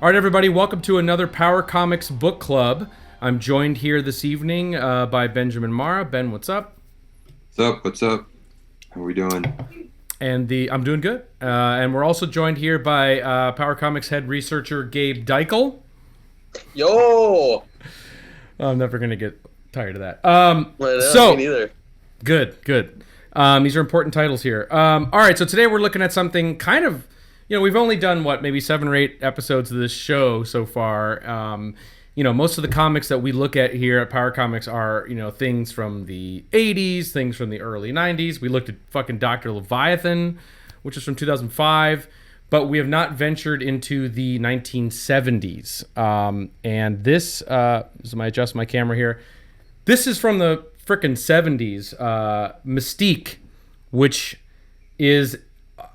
All right, everybody, welcome to another Power Comics Book Club. I'm joined here this evening by Benjamin Marra. Ben, what's up? What's up? How are we doing? I'm doing good. And we're also joined here by Power Comics head researcher Gabe Dikel. Yo! I'm never going to get tired of that. Me neither. Good. These are important titles here. All right, so today we're looking at something kind of, we've only done, maybe 7 or 8 episodes of this show so far. Most of the comics that we look at here at Power Comics are, things from the 80s, things from the early 90s. We looked at fucking Dr. Leviathan, which is from 2005, but we have not ventured into the 1970s. And this, as I adjust my camera here, this is from the frickin' 70s, Mistique, which is,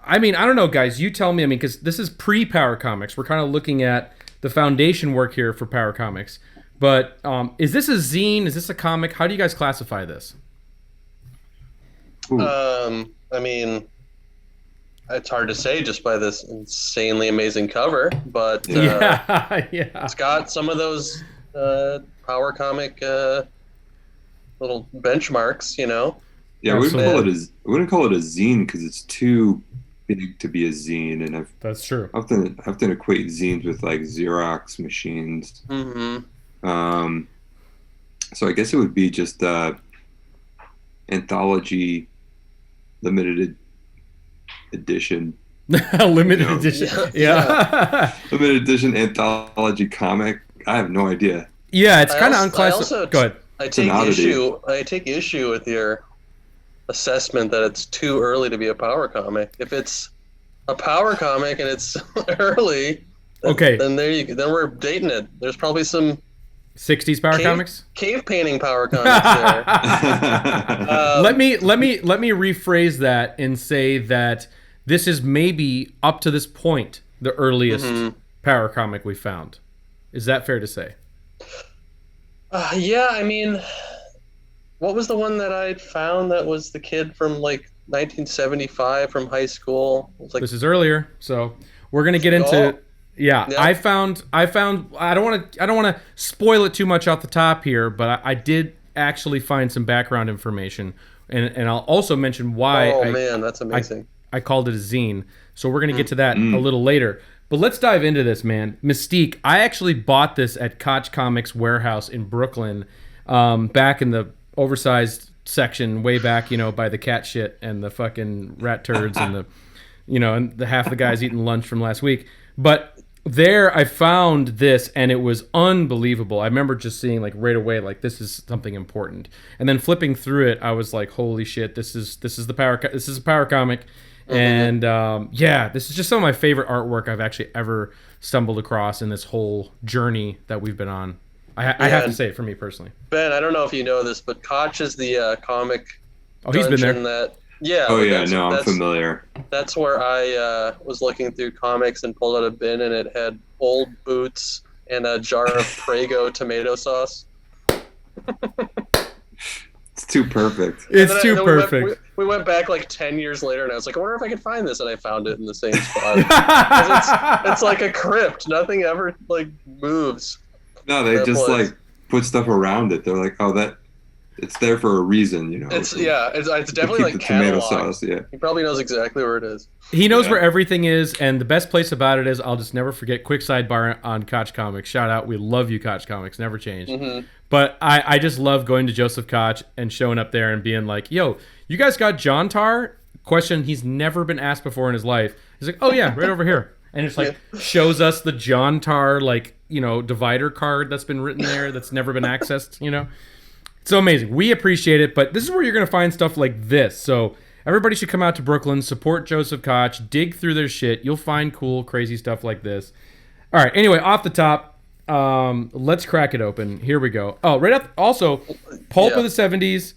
I don't know, guys, you tell me, because this is pre-Power Comics. We're kind of looking at the foundation work here for Power Comics. But is this a zine? Is this a comic? How do you guys classify this? It's hard to say just by this insanely amazing cover, but yeah. It's got some of those Power Comic little benchmarks, Yeah, I wouldn't call it a zine because it's too big to be a zine, and that's true. I often equate zines with like Xerox machines. Mm-hmm. So I guess it would be just anthology limited edition. Limited edition. Yeah. Limited edition anthology comic. I have no idea. Yeah, it's kind of unclassified. Go ahead. I take issue with your assessment that it's too early to be a power comic. If it's a power comic and it's early, then then we're dating it. There's probably some 60s power comics, cave painting power comics there. Let me rephrase that and say that this is maybe up to this point the earliest power comic we found. Is that fair to say? Yeah, what was the one that I found that was the kid from like 1975 from high school? It was like, this is earlier, so we're gonna get into. Yeah, I found. I don't want to spoil it too much off the top here, but I did actually find some background information, and I'll also mention why. Oh man, that's amazing. I called it a zine, so we're gonna get to that a little later. But let's dive into this, man. Mistique. I actually bought this at Koch Comics warehouse in Brooklyn, back in the oversized section, way back, by the cat shit and the fucking rat turds and the, and the half the guys eating lunch from last week. But there I found this and it was unbelievable. I remember just seeing like right away, like this is something important. And then flipping through it, I was like, holy shit, this is a power comic. And this is just some of my favorite artwork I've actually ever stumbled across in this whole journey that we've been on. I have to say it for me personally. Ben, I don't know if you know this, but Koch is the comic. Oh, he's been there. I'm familiar. That's where I was looking through comics and pulled out a bin, and it had old boots and a jar of Prego tomato sauce. It's too perfect. It's too perfect. We went back like 10 years later, and I was like, I wonder if I can find this, and I found it in the same spot. it's like a crypt. Nothing ever like moves. No, they just like put stuff around it. They're like, it's there for a reason, It's definitely like the catalog. Tomato sauce. Yeah, he probably knows exactly where it is. He knows where everything is, and the best place about it is, I'll just never forget. Quick sidebar on Koch Comics. Shout out, we love you, Koch Comics. Never changed. Mm-hmm. But I just love going to Joseph Koch and showing up there and being like, yo, you guys got John Tar? Question he's never been asked before in his life. He's like, oh yeah, right over here. And it's like shows us the John Tar divider card that's been written there that's never been accessed. It's so amazing. We appreciate it, but this is where you're gonna find stuff like this. So everybody should come out to Brooklyn, support Joseph Koch, dig through their shit. You'll find cool, crazy stuff like this. All right. Anyway, off the top, let's crack it open. Here we go. Oh, right up. Also, pulp of the 70s,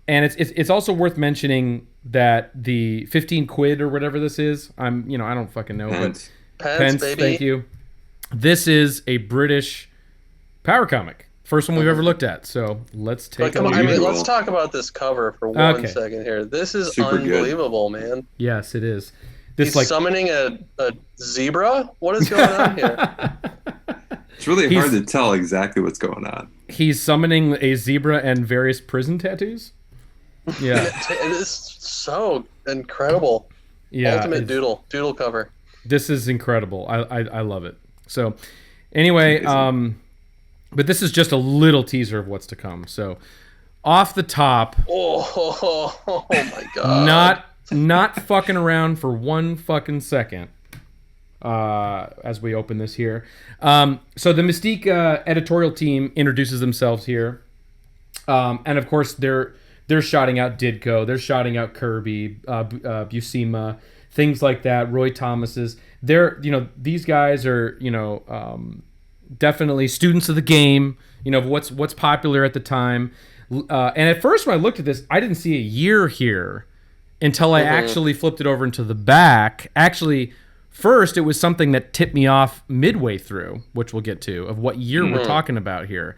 and it's also worth mentioning that the 15 quid or whatever this is. I don't fucking know, but Pence, baby. Thank you. This is a British power comic. First one we've ever looked at. So let's take a look. Let's talk about this cover for one second here. This is super unbelievable, man. Yes, it is. He's summoning a zebra? What is going on here? It's really hard to tell exactly what's going on. He's summoning a zebra and various prison tattoos. Yeah. It is so incredible. Yeah. Ultimate doodle cover. This is incredible. I love it. So anyway, but this is just a little teaser of what's to come. So off the top. Oh my God. Not fucking around for one fucking second. As we open this here. So the Mistique editorial team introduces themselves here. And of course they're shouting out Didco, they're shouting out Kirby, Buscema, things like that, Roy Thomas's. These guys are, definitely students of the game, what's popular at the time. And at first when I looked at this, I didn't see a year here until I actually flipped it over into the back. Actually, first, it was something that tipped me off midway through, which we'll get to, of what year we're talking about here.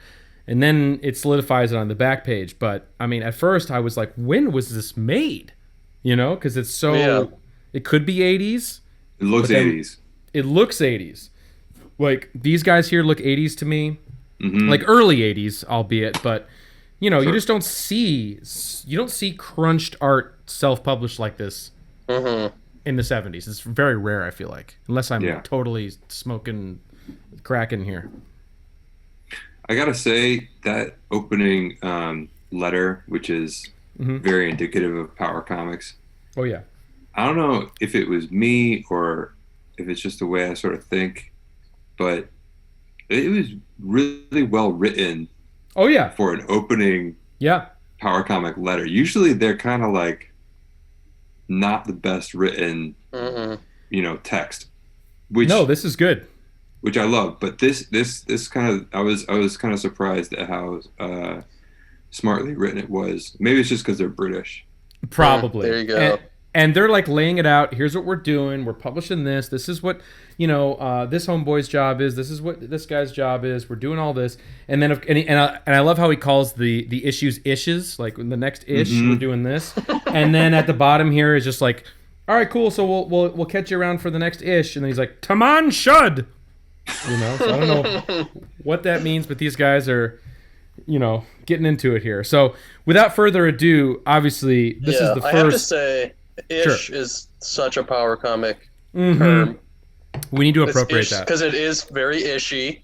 And then it solidifies it on the back page. But, I mean, at first, I was like, when was this made? Because it's so... Yeah. It could be 80s. It looks 80s. It looks 80s. Like, these guys here look 80s to me. Mm-hmm. Like, early 80s, albeit. But, sure. You just don't see... You don't see crunched art self-published like this. Mm-hmm. In the 70s. It's very rare, I feel like. Unless I'm totally smoking crack in here. I gotta say, that opening letter, which is very indicative of Power Comics. Oh, yeah. I don't know if it was me or if it's just the way I sort of think, but it was really well written. Oh, yeah. For an opening Power Comic letter. Usually they're kind of like not the best written, text. No, this is good. Which I love, but this kind of I was kind of surprised at how smartly written it was. Maybe it's just because they're British. Probably. There you go. And they're like laying it out. Here's what we're doing. We're publishing this. This is what this homeboy's job is. This is what this guy's job is. We're doing all this. And then I love how he calls the issues ishes. Like in the next ish, we're doing this. And then at the bottom here is just like, all right, cool. So we'll catch you around for the next ish. And then he's like, Taman Shud. So I don't know what that means, but these guys are, getting into it here. So without further ado, obviously this is the first. I have to say, ish is such a Power Comic term. We need to appropriate that because it is very ishy.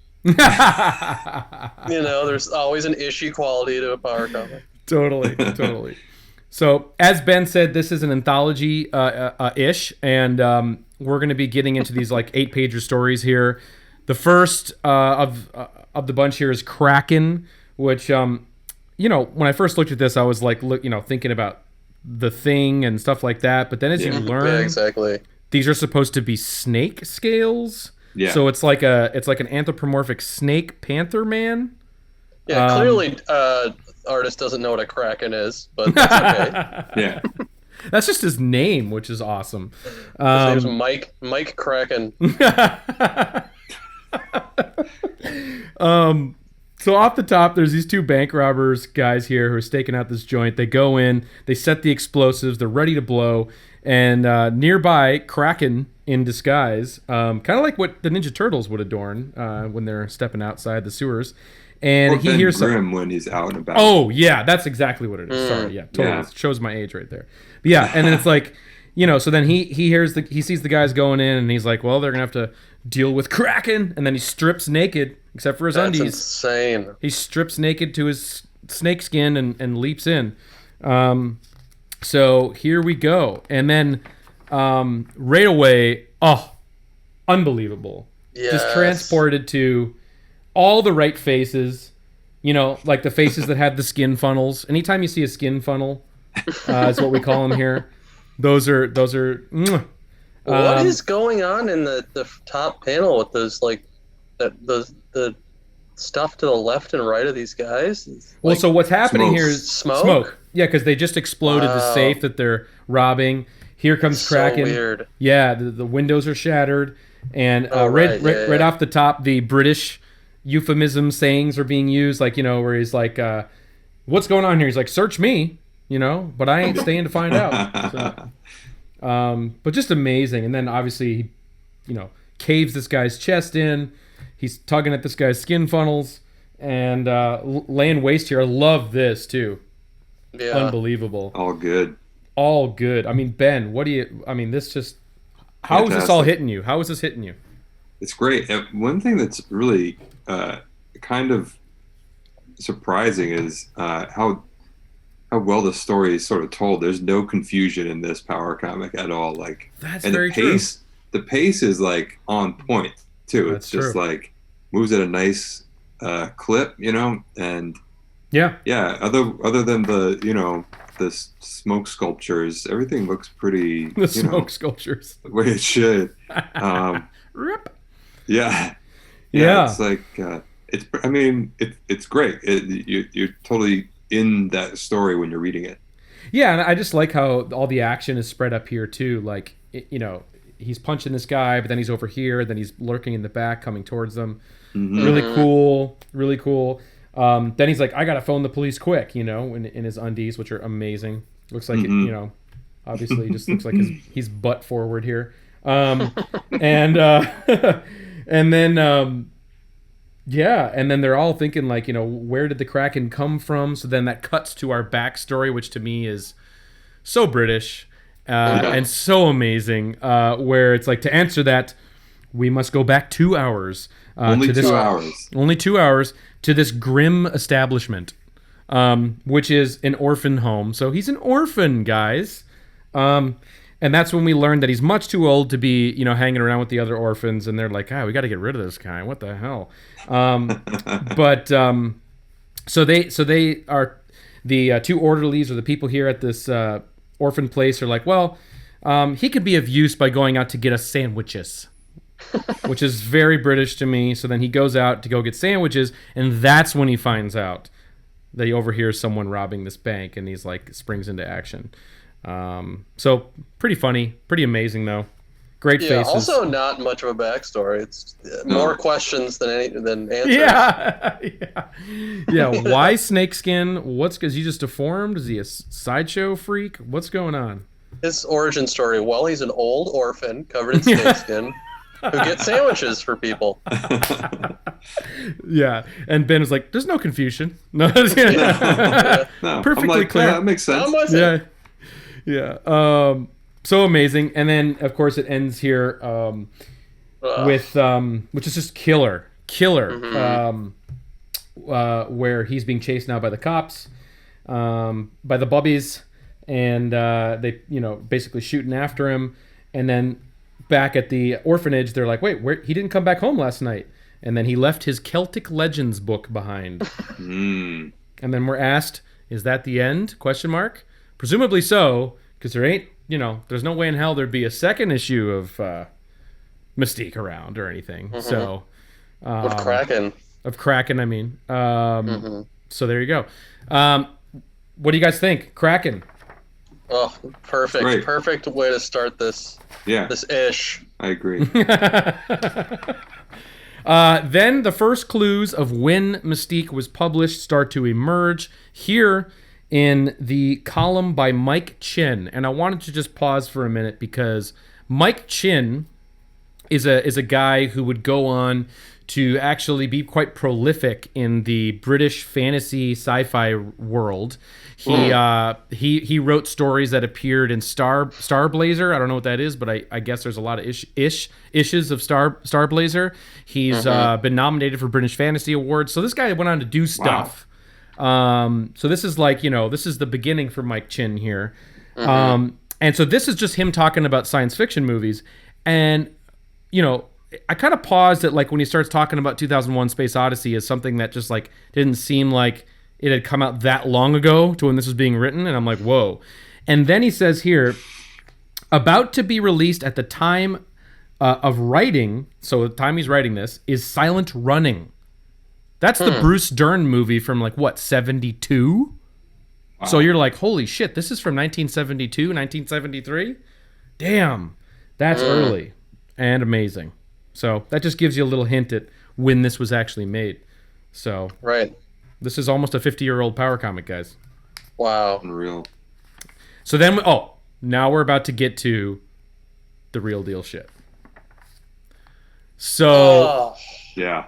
There's always an ishy quality to a Power Comic. Totally. So as Ben said, this is an anthology ish, and we're going to be getting into these like 8-pager stories here. The first of the bunch here is Kraken, which when I first looked at this, I was like, thinking about the Thing and stuff like that. But then as you learn, exactly, these are supposed to be snake scales. Yeah. So it's like an anthropomorphic snake panther man. Yeah, clearly, artist doesn't know what a Kraken is, but that's okay. Yeah. That's just his name, which is awesome. His name's Mike Kraken. So off the top, there's these two bank robbers guys here who are staking out this joint. They go in, they set the explosives, they're ready to blow, and nearby, Kraken in disguise, kind of like what the Ninja Turtles would adorn when they're stepping outside the sewers. And he hears Grimm when he's out and about. Oh yeah, that's exactly what it is. Sorry, yeah, totally. It shows my age right there. But yeah, and then it's like, so then he sees the guys going in, and he's like, well, they're gonna have to deal with Kraken, and then he strips naked except for his undies. That's insane. He strips naked to his snake skin and leaps in. So here we go, and then right away, unbelievable. Yes. Just transported to all the right faces, like the faces that have the skin funnels. Anytime you see a skin funnel, is what we call them here. Those are. What is going on in the top panel with those the stuff to the left and right of these guys? Well, so what's happening smoke. here is Smoke. Yeah, because they just exploded the safe that they're robbing. Here comes Kraken. So weird. Yeah, the windows are shattered, and right off the top, the British euphemism sayings are being used, like where he's like, "What's going on here?" He's like, "Search me," but I ain't staying to find out. So, but just amazing. And then obviously, he, caves this guy's chest in. He's tugging at this guy's skin funnels and laying waste here. I love this too. Yeah. All Unbelievable. good. All good. I mean, Ben, what do you... I mean, this just... How is this all hitting you? How is this hitting you? It's great. One thing that's really kind of surprising is how well the story is sort of told. There's no confusion in this power comic at all. Like, that's and very true. The pace is like on point too. That's it's just true. like moves at a nice clip, you know, and yeah. Other than the the smoke sculptures, everything looks pretty. The smoke sculptures, the way it should. Rip. Yeah. It's like it's. I mean, it's great. You're totally in that story when you're reading it. Yeah, and I just like how all the action is spread up here too. Like, he's punching this guy, but then he's over here, then he's lurking in the back, coming towards them. Mm-hmm. Really cool. Then he's like, I gotta phone the police quick, in his undies, which are amazing. Looks like Mm-hmm. Obviously, just looks like he's butt forward here. And then and then they're all thinking like, where did the Kraken come from? So then that cuts to our backstory, which to me is so British and so amazing. Where it's like, to answer that, we must go back 2 hours. Only 2 hours. Only 2 hours to this grim establishment, which is an orphan home. So he's an orphan, guys. And that's when we learned that he's much too old to be, hanging around with the other orphans. And they're like, we got to get rid of this guy. What the hell? So they are the two orderlies, or the people here at this orphan place, are like, well, he could be of use by going out to get us sandwiches, which is very British to me. So then he goes out to go get sandwiches, and that's when he finds out that he overhears someone robbing this bank, and he's like, springs into action. So pretty funny, pretty amazing though. Great faces. Also not much of a backstory. It's more questions than answers. Yeah. Why snakeskin? Is he just deformed? Is he a sideshow freak? What's going on? His origin story. Well, he's an old orphan covered in snakeskin who gets sandwiches for people. Yeah, and Ben was like, "There's no confusion. No, No. Perfectly clear. That makes sense. Yeah. So amazing. And then of course it ends here with which is just killer. Where he's being chased now by the cops, by the bubbies, and they basically shooting after him. And then back at the orphanage, they're like, wait, he didn't come back home last night. And then he left his Celtic Legends book behind. And then we're asked, is that the end? ? Presumably so, because there ain't, there's no way in hell there'd be a second issue of Mistique around or anything. So of Kraken, I mean. So there you go. What do you guys think? Kraken. Oh, perfect. Great. Perfect way to start this. Yeah. This ish. I agree. Then the first clues of when Mistique was published start to emerge here in the column by Mike Chinn. And I wanted to just pause for a minute because Mike Chinn is a guy who would go on to actually be quite prolific in the British fantasy sci-fi world. He wrote stories that appeared in Star Blazer. I don't know what that is, but I guess there's a lot of issues of Star Blazer. He's been nominated for British Fantasy Awards. So this guy went on to do stuff. Wow. So this is like, this is the beginning for Mike Chinn here. And so this is just him talking about science fiction movies. And, I kind of paused at like when he starts talking about 2001 Space Odyssey as something that just like didn't seem like it had come out that long ago to when this was being written. And I'm like, whoa. And then he says here, about to be released at the time of writing, so the time he's writing this, is Silent Running. That's the Bruce Dern movie from like, what, 72? Wow. So you're like, holy shit, this is from 1972, 1973? Damn, that's early and amazing. So that just gives you a little hint at when this was actually made. So right. This is almost a 50-year-old power comic, guys. Wow. Unreal. So then, now we're about to get to the real deal shit. So Yeah.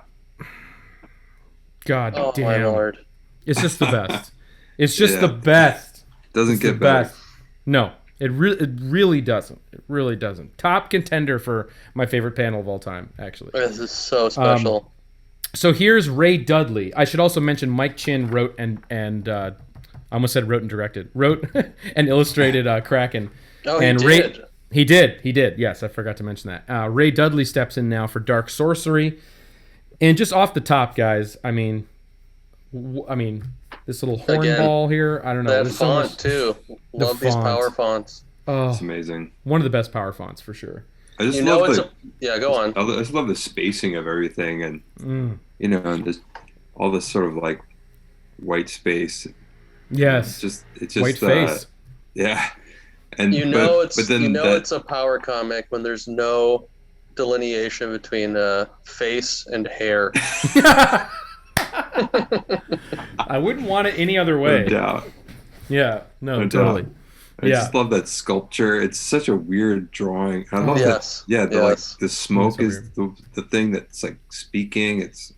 God Oh damn. my lord. It's just the best. It's just the best. Doesn't It's get the better. best. No, it really doesn't. It really doesn't. Top contender for my favorite panel of all time, actually. This is so special. So here's Ray Dudley. I should also mention Mike Chinn wrote and I almost said wrote and directed. Wrote and illustrated Kraken. Oh, and he did. He did. Yes, I forgot to mention that. Ray Dudley steps in now for Dark Sorcery. And just off the top, guys, I mean, this little hornball here, I don't know. That font, too. Love these power fonts. Oh, it's amazing. One of the best power fonts, for sure. I just love go on. I just love the spacing of everything, and and just all this sort of like white space. Yes. It's just white face. Yeah. And it's a power comic when there's no delineation between face and hair. I wouldn't want it any other way. No doubt. Yeah, no totally. Doubt. I just love that sculpture. It's such a weird drawing. I love that. Yeah, the smoke is the thing that's like speaking. It's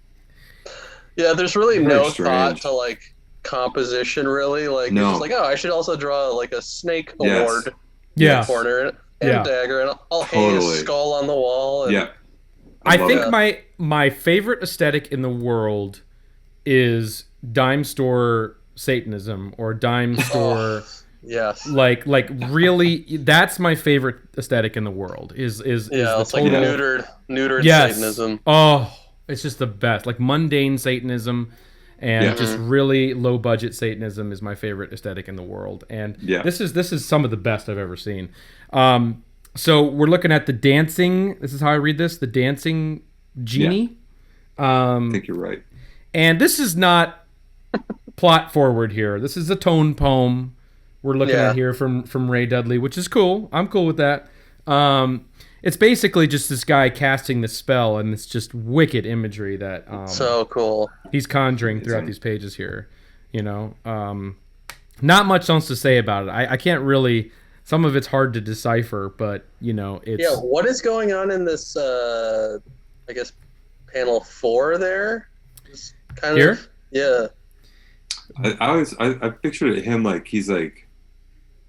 there's really no thought to like composition really. Like no. It's just like, oh, I should also draw like a snake award in the corner and a dagger, and I'll hang a skull on the wall. And, I think my favorite aesthetic in the world is dime store Satanism or dime store. Yes. Like really, that's my favorite aesthetic in the world. Is it's total, like neutered Satanism. Oh, it's just the best. Like mundane Satanism, and just really low budget Satanism is my favorite aesthetic in the world. And this is some of the best I've ever seen. So we're looking at the dancing. This is how I read this. The dancing genie. I think you're right. And this is not plot forward here. This is a tone poem we're looking at here from Ray Dudley, which is cool. I'm cool with that. It's basically just this guy casting the spell, and it's just wicked imagery that so cool. He's conjuring throughout these pages here. Not much else to say about it. I can't really. Some of it's hard to decipher, but it's what is going on in this? I guess panel 4 there. Just kind here. Of, yeah. I pictured him like he's like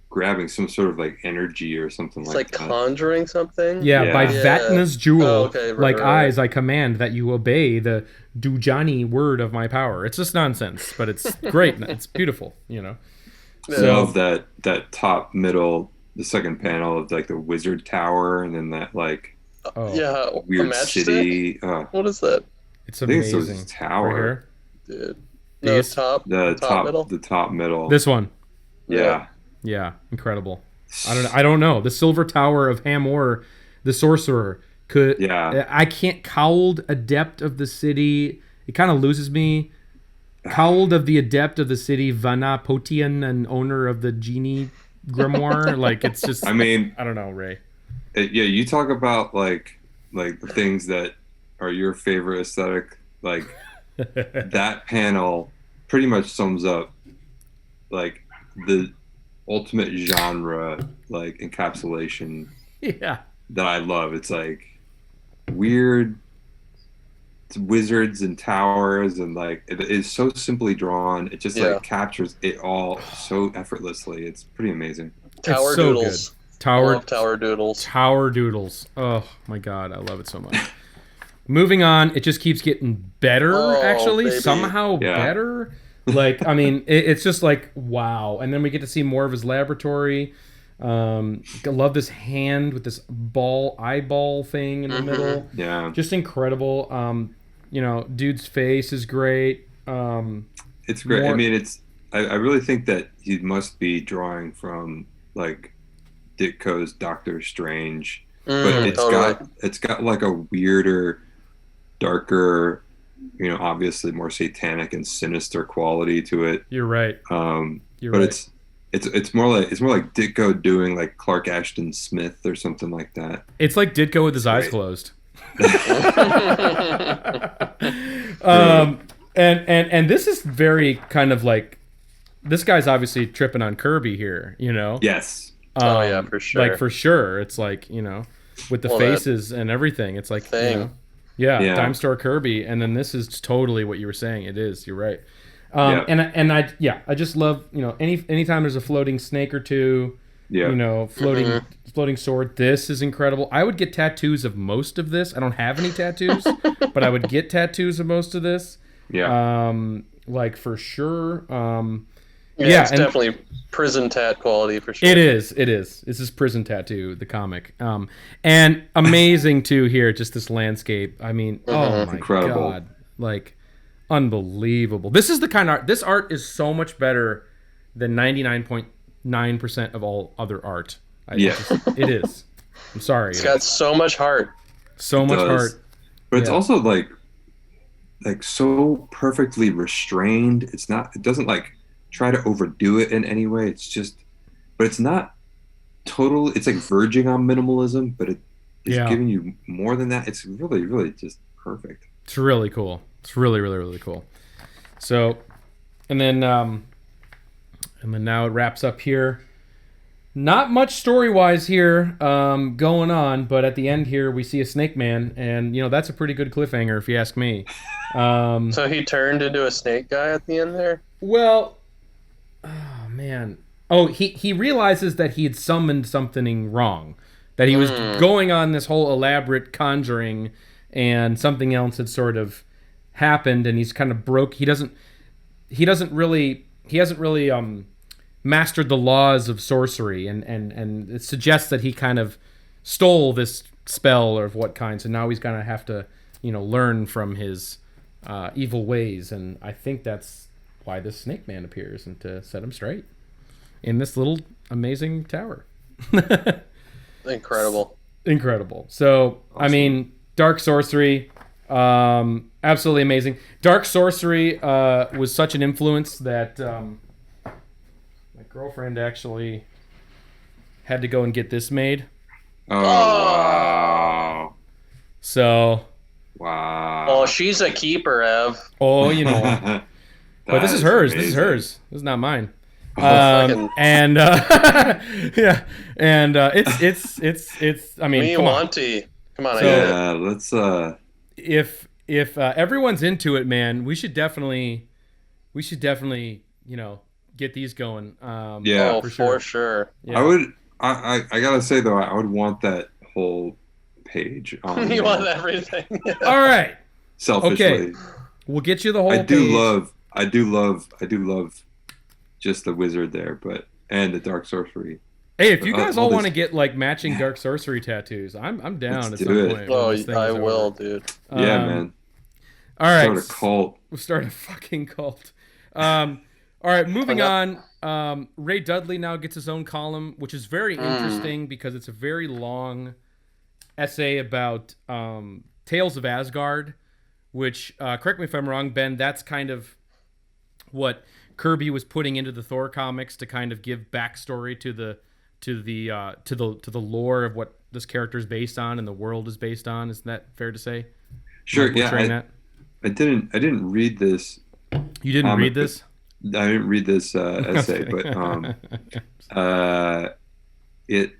grabbing some sort of like energy or something it's like that. Like conjuring something? Yeah, by Vatna's jewel, right. eyes, I command that you obey the Dujani word of my power. It's just nonsense, but it's great. It's beautiful, I love that top middle, the second panel of like the wizard tower, and then that like weird city. What is that? It's amazing. I think it's a tower. Right, dude. No, the top middle. This one. Yeah. Yeah, incredible. I don't know. The Silver Tower of Hamor, the sorcerer, could. Yeah. I can't. Cowled adept of the city. It kind of loses me. Cowled of the adept of the city, Vana Potian, and owner of the genie grimoire. Like it's just. I mean, I don't know, Ray. You talk about like the things that are your favorite aesthetic. Like that panel pretty much sums up like the ultimate genre like encapsulation that I love. It's like weird wizards and towers, and like it is so simply drawn. It just like captures it all so effortlessly. It's pretty amazing. Tower doodles. Tower doodles. Tower doodles. Oh my god, I love it so much. Moving on, it just keeps getting better. Somehow better. Like, I mean, it's just like, wow. And then we get to see more of his laboratory. I love this hand with this eyeball thing in the middle. Yeah. Just incredible. Dude's face is great. It's great. I mean, I really think that he must be drawing from, like, Ditko's Doctor Strange. But it's got like a weirder, darker, obviously more satanic and sinister quality to it. You're right. It's more like Ditko doing like Clark Ashton Smith or something like that. It's like Ditko with his eyes closed. And this is very kind of like, this guy's obviously tripping on Kirby here, Yes. For sure. Like for sure. It's like, with the faces and everything. It's like, Yeah, Dime Store Kirby, and then this is totally what you were saying. It is. You're right. And I just love, anytime there's a floating snake or two, floating sword. This is incredible. I would get tattoos of most of this. I don't have any tattoos, but I would get tattoos of most of this. Yeah. Like for sure. It's definitely prison tat quality for sure. It is. This is Prison Tattoo, the comic. And amazing too here, just this landscape. I mean, oh my incredible. God. Like unbelievable. This is the kind of art. This art is so much better than 99.9% of all other art. It is. I'm sorry. It's got so much heart. So much heart. But it's also like so perfectly restrained. It doesn't like try to overdo it in any way. But it's not total. It's like verging on minimalism, but it's giving you more than that. It's really, really just perfect. It's really cool. It's really, really, really cool. So, and then now it wraps up here. Not much story-wise here going on, but at the end here we see a snake man, and that's a pretty good cliffhanger if you ask me. So he turned into a snake guy at the end there? Well, oh man. Oh, he realizes that he had summoned something wrong. That he was going on this whole elaborate conjuring, and something else had sort of happened, and he's kind of broke. He hasn't really mastered the laws of sorcery, and it suggests that he kind of stole this spell or of what kind. So now he's gonna have to learn from his evil ways, and I think that's why this snake man appears, and to set him straight in this little amazing tower. Incredible. So awesome. I mean, dark sorcery, absolutely amazing. Dark sorcery was such an influence that my girlfriend actually had to go and get this made. Oh, wow. So. Wow. Oh, she's a keeper, Ev. Oh, but this is hers. Amazing. This is hers. This is not mine. Fucking- And yeah, and it's. I mean, Me come on. wanty. Come on, I So- get it. Yeah, let's If everyone's into it, man, we should definitely, get these going. Yeah, Oh, for sure. Yeah. I gotta say though, I would want that whole page on You there, want everything. All right, selfishly. Okay. We'll get you the whole. I do page. love just the wizard there, and the dark sorcery. Hey, if you guys all this- want to get like matching dark sorcery tattoos, I'm down Let's at do some it. point. when Oh, this thing I is over. will, dude. Yeah, man. All right. Start a cult. We'll start a fucking cult. All right, moving on. Ray Dudley now gets his own column, which is very interesting because it's a very long essay about Tales of Asgard, which, correct me if I'm wrong, Ben, that's kind of what Kirby was putting into the Thor comics to kind of give backstory to the lore of what this character is based on and the world is based on. Isn't that fair to say? Sure. Yeah. I didn't read this. You didn't read this? I didn't read this essay, but it.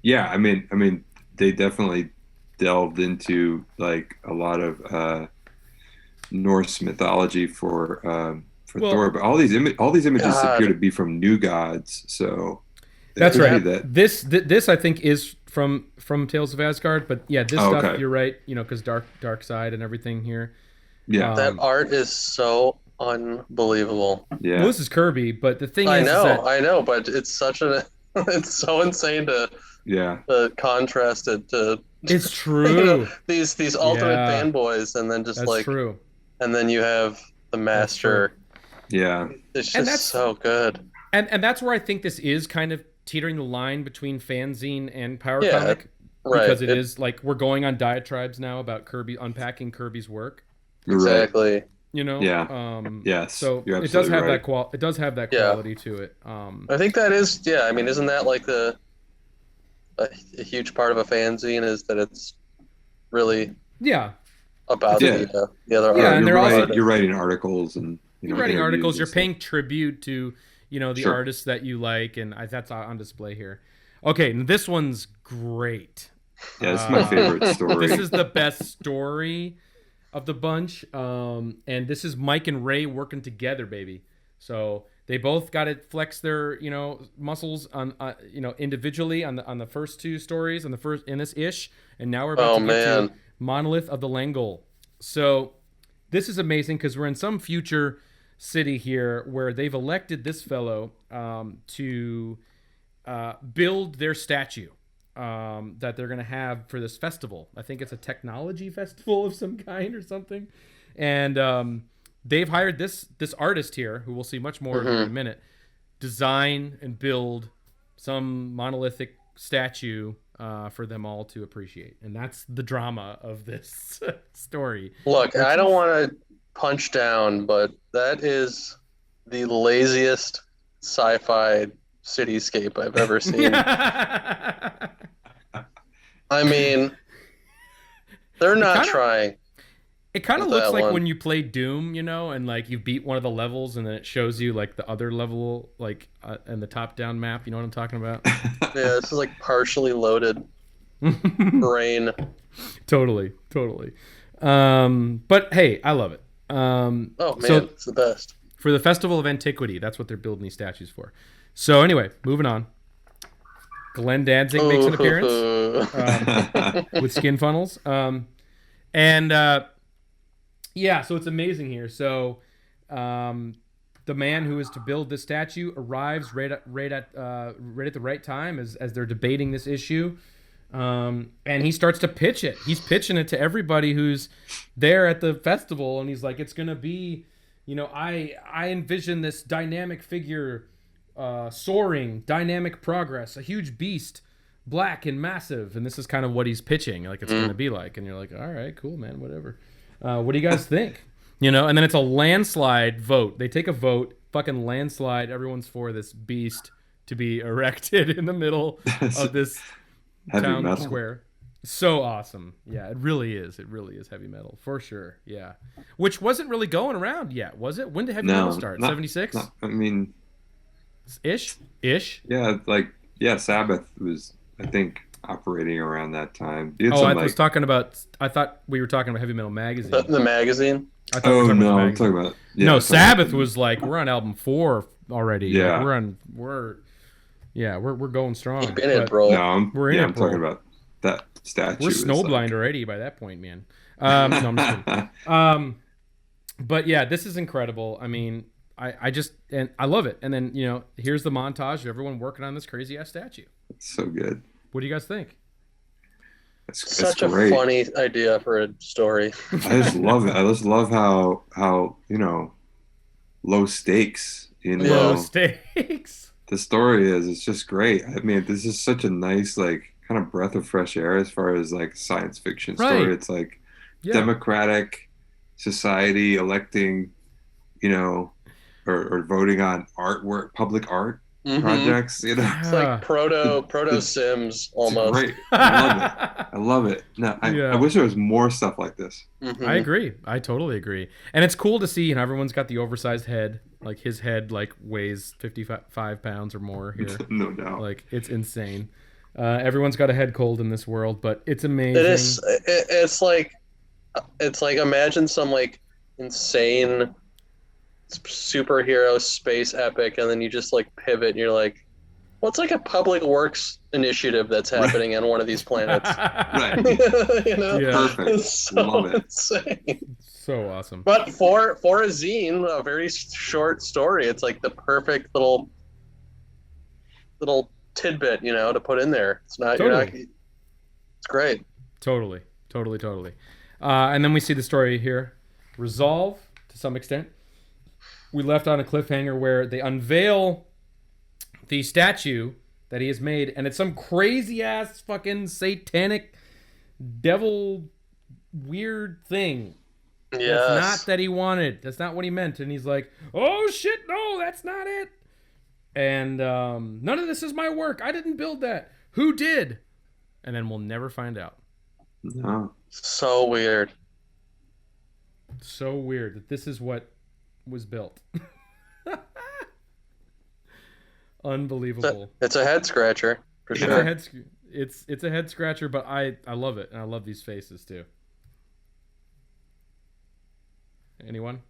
Yeah, I mean, they definitely delved into like a lot of Norse mythology for Thor, but all these images appear to be from New Gods. So that's right. This I think is from Tales of Asgard, but yeah, this stuff you're right. Because dark side and everything here. Yeah, that art is so unbelievable. Yeah, well, this is Kirby, but the thing I is, I know, but it's such it's so insane to contrast it to. It's true. These ultimate fanboys, and then just That's true. And then you have the master. Yeah, it's just so good. And that's where I think this is kind of teetering the line between fanzine and power comic, because it is like we're going on diatribes now about Kirby unpacking Kirby's work. Exactly. Yeah. Yes. So it does have that it does have that quality to it. I think that is. Yeah. I mean, isn't that like a huge part of a fanzine is that it's really about the other art. And you're writing articles and you're writing articles. You're paying tribute to the artists that you like, and that's on display here. Okay, and this one's great. Yeah, it's my favorite story. This is the best story of the bunch. And this is Mike and Ray working together, baby. So they both got to flex their, muscles on, individually on the first two stories, on the first in this ish, and now we're about to get to Monolith of the Langle. So this is amazing because we're in some future city here where they've elected this fellow to build their statue that they're going to have for this festival. I think it's a technology festival of some kind or something. And they've hired this artist here, who we'll see much more in a minute, design and build some monolithic statue for them all to appreciate. And that's the drama of this story. Look, I don't want to punch down, but that is the laziest sci-fi cityscape I've ever seen. I mean, they're not trying. It kind of looks like when you play Doom, and like you beat one of the levels and then it shows you like the other level, like in the top-down map. You know what I'm talking about? Yeah, this is like partially loaded brain. Totally. But hey, I love it. It's the best. For the Festival of Antiquity, that's what they're building these statues for. So anyway, moving on. Glenn Danzig makes an appearance with skin funnels. So it's amazing here. So the man who is to build this statue arrives right at the right time as they're debating this issue. And he starts to pitch it. He's pitching it to everybody who's there at the festival, and he's like, it's going to be, I envision this dynamic figure soaring, dynamic progress, a huge beast, black and massive. And this is kind of what he's pitching, like it's going to be like. And you're like, all right, cool, man, whatever. What do you guys think? And then it's a landslide vote. They take a vote, fucking landslide. Everyone's for this beast to be erected in the middle of this town square. So awesome. Yeah, it really is. It really is heavy metal for sure. Yeah, which wasn't really going around yet, was it? When did heavy metal start? 76. I mean, ish. Yeah, Sabbath was, I think, operating around that time. I thought we were talking about Heavy Metal Magazine. The magazine. I'm talking about. No, Sabbath was like we're on album 4 already. Yeah, like we're going strong. You've been it, bro. No, I'm talking about that statue. We're snowblind already by that point, man. No, I'm just kidding. But yeah, this is incredible. I mean, I love it. And then here's the montage of everyone working on this crazy ass statue. It's so good. What do you guys think? It's such a funny idea for a story. I just love it. I just love how low stakes. Low stakes. The story is. It's just great. I mean, this is such a nice kind of breath of fresh air as far as science fiction story. Right. It's democratic society electing, or voting on artwork, public art. Projects, It's like proto Sims almost. Great. I love it. No, I wish there was more stuff like this. I agree. I totally agree. And it's cool to see, everyone's got the oversized head. Like his head weighs 55 pounds or more here. No doubt. It's insane. Everyone's got a head cold in this world, but it's amazing. It is. It's like imagine some insane superhero space epic, and then you just pivot and you're like, what's a public works initiative that's happening on one of these planets? Right. Perfect. It's so Love it. insane. So awesome. But for a zine, a very short story, it's the perfect little tidbit, to put in there. It's not it's great. Totally. And then we see the story here resolve to some extent. We left on a cliffhanger where they unveil the statue that he has made, and it's some crazy ass fucking satanic devil weird thing. Yeah. That's not that he wanted. That's not what he meant. And he's like, oh shit, no, that's not it. And none of this is my work. I didn't build that. Who did? And then we'll never find out. No. So weird. So weird that this is what was built. Unbelievable. It's a head scratcher for sure. It's a head scratcher, but I love it, and I love these faces too. Anyone?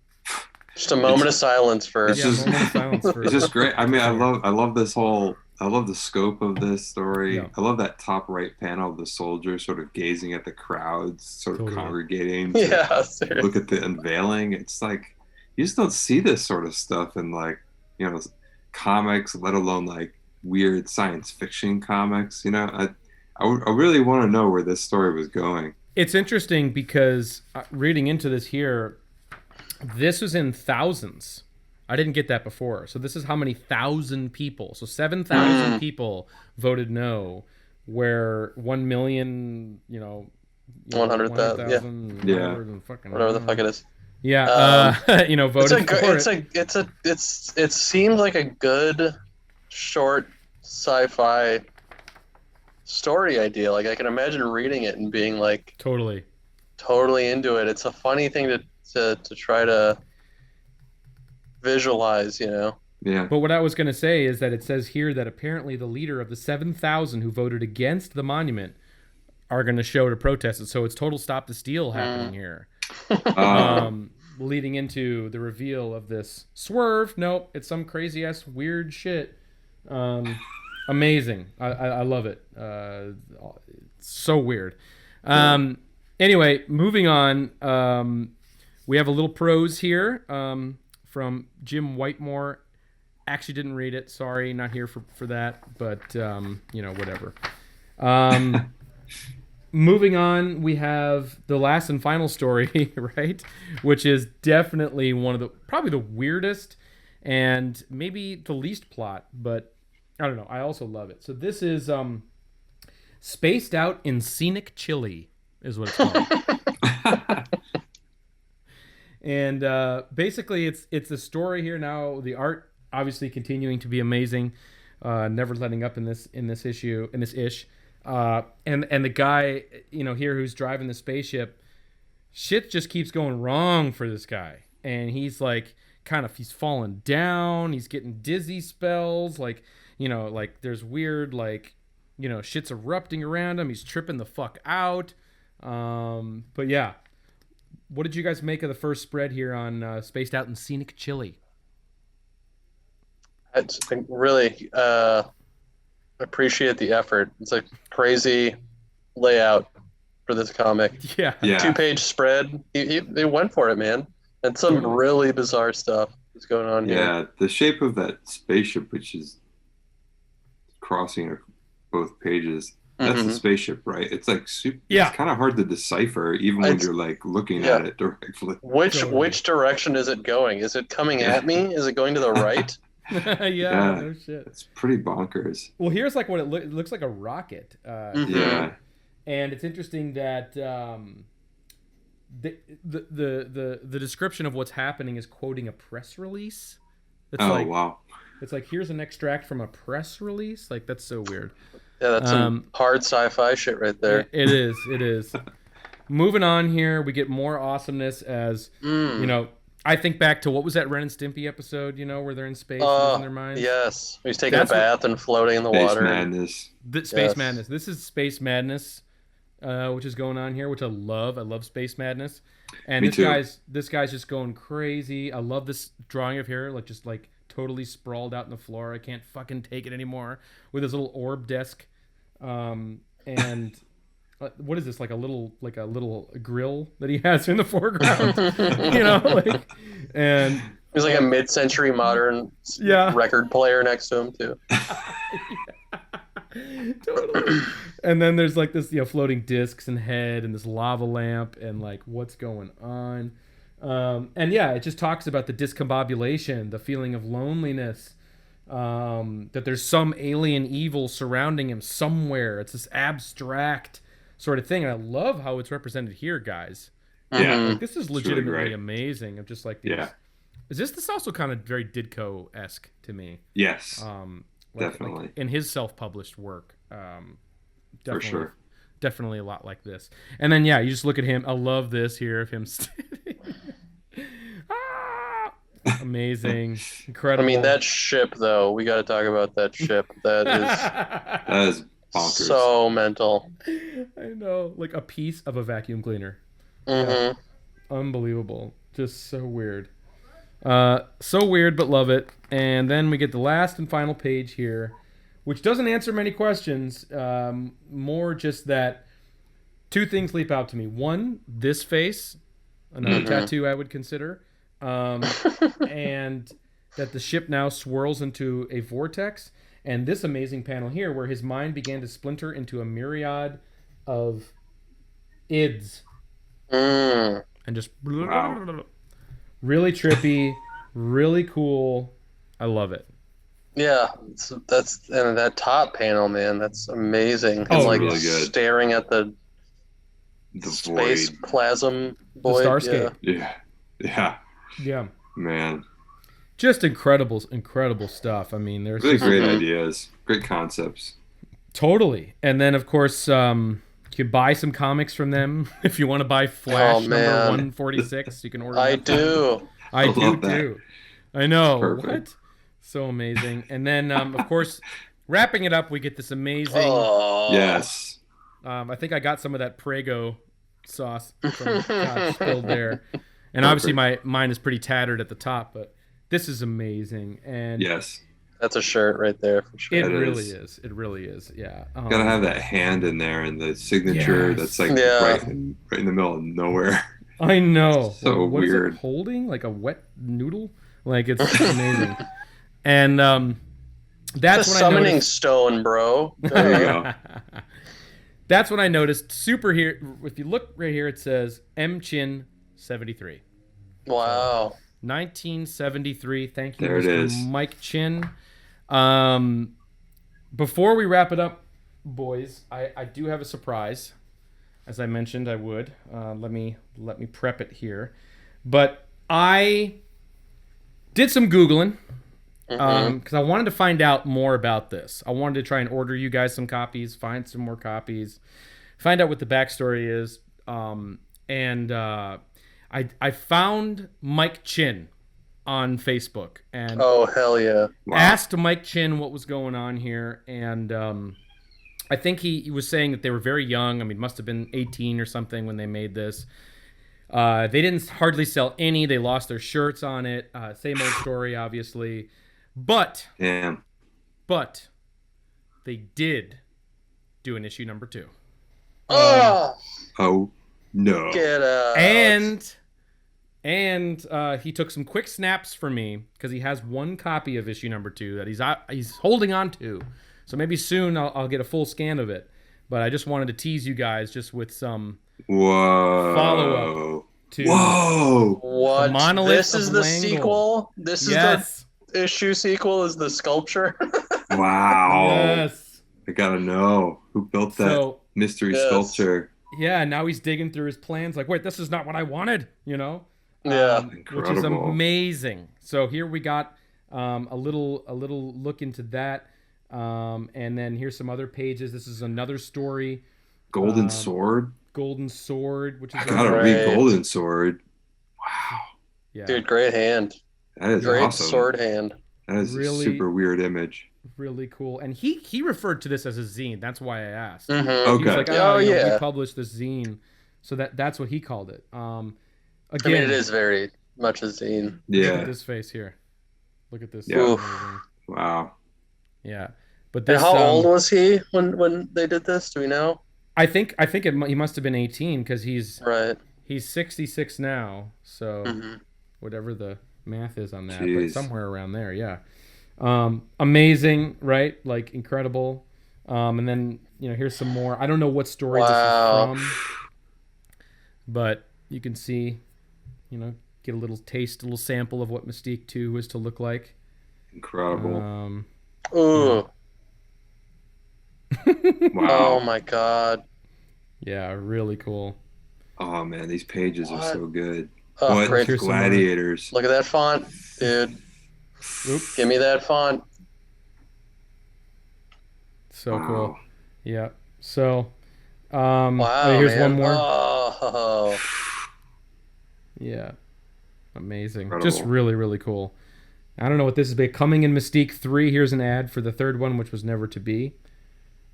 Just a moment of silence for. It's just, moment of silence for. It's just great. I mean, I love this whole. I love the scope of this story. Yeah. I love that top right panel of the soldier sort of gazing at the crowds, sort of congregating. Yeah, seriously. Look at the unveiling. It's like you just don't see this sort of stuff in comics, let alone like weird science fiction comics. I really want to know where this story was going. It's interesting because reading into this here, this was in thousands. I didn't get that before. So this is how many thousand people. So 7,000 people voted no, where 1 million, 100,000, yeah, whatever the fuck it is. Yeah, voted for it. It seemed like a good short sci-fi story idea. Like I can imagine reading it and being like totally into it. It's a funny thing to try to visualize, Yeah. But what I was going to say is that it says here that apparently the leader of the 7,000 who voted against the monument are going to show to protest it. So it's total stop the steal happening here. Leading into the reveal of this swerve. Nope, it's some crazy ass weird shit. Amazing. I love it. It's so weird. Anyway, moving on. We have a little prose here from Jim Whitemore. Actually didn't read it. Sorry, not here for that. But, whatever. Moving on, we have the last and final story, right? Which is definitely probably the weirdest and maybe the least plot, but I don't know. I also love it. So this is Spaced Out in Scenic Chile is what it's called. And basically it's a story here now. The art obviously continuing to be amazing, never letting up in this ish. And the guy, here who's driving the spaceship, shit just keeps going wrong for this guy. And he's like, he's falling down. He's getting dizzy spells. Like there's weird, shit's erupting around him. He's tripping the fuck out. But yeah, what did you guys make of the first spread here on Spaced Out in Scenic Chile? It's really appreciate the effort. It's a crazy layout for this comic. Yeah. 2-page spread. They went for it, man. And some really bizarre stuff is going on here. Yeah, the shape of that spaceship, which is crossing both pages, that's the spaceship, right? It's like super. Yeah. It's kind of hard to decipher, even when you're like looking at it directly. Which direction is it going? Is it coming at me? Is it going to the right? Yeah, no shit. It's pretty bonkers. Well, here's like what it looks like, a rocket. Yeah. And it's interesting that the description of what's happening is quoting a press release. It's wow. It's like, here's an extract from a press release. Like, that's so weird. Yeah, that's some hard sci-fi shit right there. It is. Moving on here, we get more awesomeness as, I think back to, what was that Ren and Stimpy episode, where they're in space losing their minds? Yes. He's taking a bath and floating in the water. Madness. Space Madness. This is Space Madness, which is going on here, which I love. I love Space Madness. And this guy's just going crazy. I love this drawing of here, just totally sprawled out on the floor. I can't fucking take it anymore. With his little orb desk. And what is this, like a little grill that he has in the foreground? And there's like a mid-century modern record player next to him too. Totally. And then there's like this floating discs and head and this lava lamp and like what's going on. And yeah, it just talks about the discombobulation, the feeling of loneliness, that there's some alien evil surrounding him somewhere. It's this abstract sort of thing. And I love how it's represented here, guys. Yeah. This is legitimately really amazing. I'm just like, yeah. Is this also kind of very Ditko-esque to me? Yes. Definitely. Like in his self-published work. For sure. Definitely a lot like this. And then, yeah, you just look at him. I love this here of him standing. Amazing. Incredible. I mean, that ship, though, we got to talk about that ship. That is bonkers. So mental. I know, like a piece of a vacuum cleaner. Mm-hmm. Yeah. Unbelievable. Just so weird. So weird, but love it. And then we get the last and final page here, which doesn't answer many questions. More just that two things leap out to me. One, this face, another tattoo I would consider. And that the ship now swirls into a vortex. And this amazing panel here where his mind began to splinter into a myriad of ids. And just really trippy, really cool. I love it. Yeah, that's and that top panel, man, that's amazing. Oh, It's like really good. staring at the space void. plasm The void. starscape. Yeah. Man. Just incredible stuff. I mean, there's Really just great ideas. Great concepts. totally. And then, of course, you can buy some comics from them if you want to buy Flash number 146. You can order. I do. I do love that. too. I know. Perfect. What? So amazing. And then, of course, wrapping it up, we get this amazing. Oh. Yes. I think I got some of that Prego sauce from Todd spilled there. And obviously mine is pretty tattered at the top, but this is amazing. And Yes. That's a shirt right there for sure. it That really is. is. It really is. Yeah. Gotta have that hand in there and the signature Yes. that's like Yeah. right in the middle of nowhere. I know. So what is weird. it holding? Like a wet noodle? Like it's amazing. And that's It's a when I summoning noticed. stone, bro. There you go. That's when I noticed super here. If you look right here, it says M Chinn 73. Wow. 1973. Thank you, There it Mr. is. Mike Chinn. Before we wrap it up, boys, I do have a surprise. As I mentioned, I would. Let me prep it here. But I did some Googling because I wanted to find out more about this. I wanted to try and order you guys some copies, find some more copies, find out what the backstory is. And I found Mike Chinn on Facebook and Oh, hell yeah. asked Mike Chinn what was going on here. And I think he was saying that they were very young. I mean, must have been 18 or something when they made this. They didn't hardly sell any. They lost their shirts on it. Same old story, obviously. But Damn. they did do an issue number 2. Oh, Oh no. get out. And he took some quick snaps for me because he has one copy of issue number 2 that he's holding on to. So maybe soon I'll get a full scan of it. But I just wanted to tease you guys just with some Whoa. follow-up to Whoa. What? The Monolith This is of the Langle. sequel? This is Yes. the issue sequel is the sculpture? Wow. Yes. I gotta know who built that So mystery Yes. sculpture. yeah, now he's digging through his plans. Like, wait, this is not what I wanted. You know. Yeah. Which is Incredible. amazing. So here we got a little look into that, and then here's some other pages. This is another story, Golden Sword. Golden Sword, which is I gotta Right. read Golden Sword. Wow. yeah, Dude, great hand. That is Great awesome. sword hand. That is Really- a super weird image. really cool. And he referred to this as a zine. That's why I asked. Mm-hmm. He was Okay. like, Oh, we yeah. published this zine, so that's what he called it. Again, I mean, it is very much a zine. Look Yeah. at this face here. Look at this. Yeah. Amazing. Wow. Yeah. But And this. how old was he when they did this? Do we know? I think he must have been 18 because he's Right. 66 now. So hmm whatever the math is on that, Jeez. but somewhere around there, yeah. Amazing, right? Like incredible. And then here's some more. I don't know what story Wow. this is from, but you can see, get a little taste, a little sample of what Mistique 2 is to look like. Incredible. Ooh. Oh Wow. my god. Yeah, really cool. Oh man, these pages are What? so good. Oh, What great. Here's some more. gladiators? Look at that font, dude. Oop, Give me that font. so Wow. cool. Yeah. So, Wow. here's man. one more. Oh. Yeah. Amazing. Incredible. Just really, really cool. I don't know what this is, but coming in Mystique 3, here's an ad for the third one, which was never to be.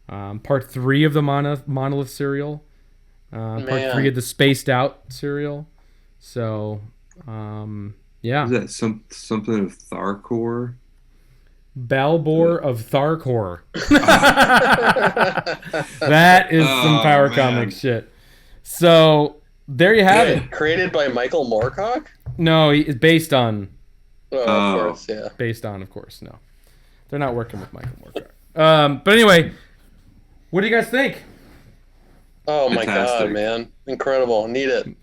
Part 3 of the Monolith serial. Part 3 of the Spaced Out serial. So, yeah. Is that something of Tharkor? Balbor of Tharkor. That is some power comic shit. So there you have it. Created by Michael Moorcock? No, it's based on. Oh, of course, yeah. Based on, of course, no. They're not working with Michael Moorcock. But anyway, what do you guys think? Oh my god, man. Incredible. Need it.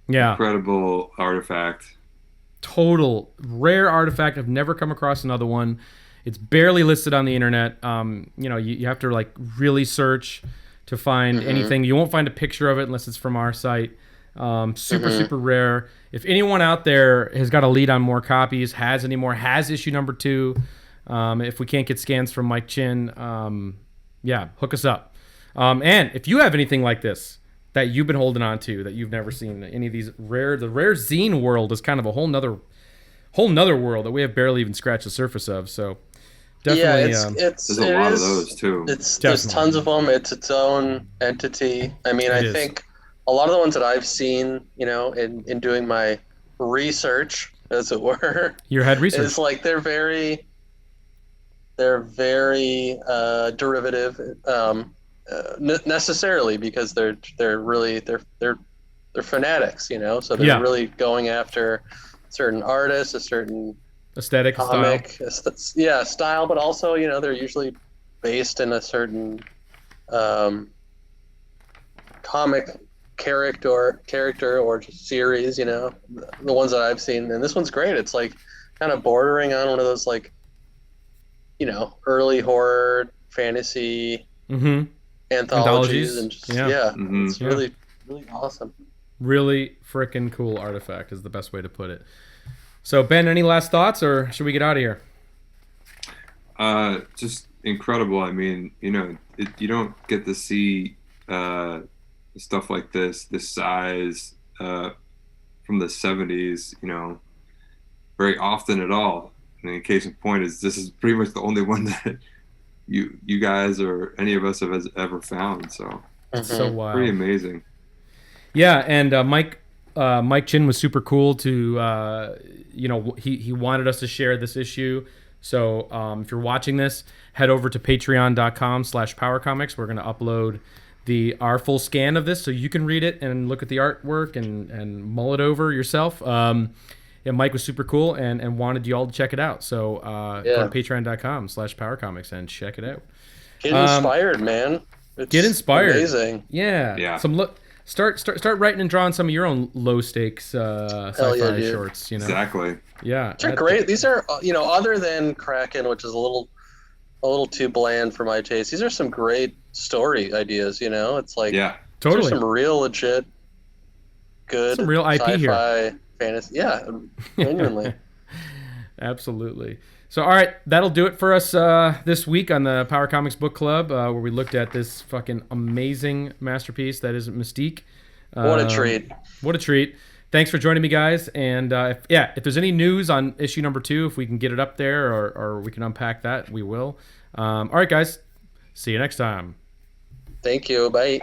Yeah. Incredible artifact. Total rare artifact. I've never come across another one. It's barely listed on the internet. You have to like really search to find anything. You won't find a picture of it unless it's from our site. Super rare. If anyone out there has got a lead on more copies, has issue number 2, if we can't get scans from Mike Chinn, hook us up. And if you have anything like this that you've been holding on to that you've never seen, any of these the rare zine world is kind of a whole nother world that we have barely even scratched the surface of. So definitely, there's a lot of those too. There's tons of them. It's its own entity. I mean, I think a lot of the ones that I've seen, in doing my research, as it were, your head research, is like they're very derivative, necessarily, because they're fanatics, so they're really going after certain artists, a certain aesthetic, comic style, but also they're usually based in a certain comic character or just series, the ones that I've seen, and this one's great. It's like kind of bordering on one of those like early horror fantasy anthologies and just, it's really awesome. Really freaking cool artifact is the best way to put it. So Ben, any last thoughts, or should we get out of here? Just incredible. I mean, you don't get to see stuff like this size from the 70s, very often at all. And in case in point is this is pretty much the only one that you guys or any of us have ever found. So so wild. Pretty amazing. Yeah, and Mike Chinn was super cool to he wanted us to share this issue. So if you're watching this, head over to patreon.com/powercomics. We're going to upload our full scan of this so you can read it and look at the artwork and mull it over yourself. Mike was super cool and wanted you all to check it out. So go to patreon.com/powercomics and check it out. Get inspired, man. Get inspired. Amazing. Yeah. Start writing and drawing some of your own low stakes sci-fi shorts. Exactly. Yeah. They're great. These are other than Kraken, which is a little too bland for my taste. These are some great story ideas. It's like totally some real legit good some real IP sci-fi here. Fantasy. Yeah, genuinely. Absolutely. So, all right, that'll do it for us this week on the Power Comics Book Club, where we looked at this fucking amazing masterpiece that is Mistique. What a treat. What a treat. Thanks for joining me, guys. And if there's any news on issue number 2, if we can get it up there or we can unpack that, we will. All right, guys. See you next time. Thank you. Bye.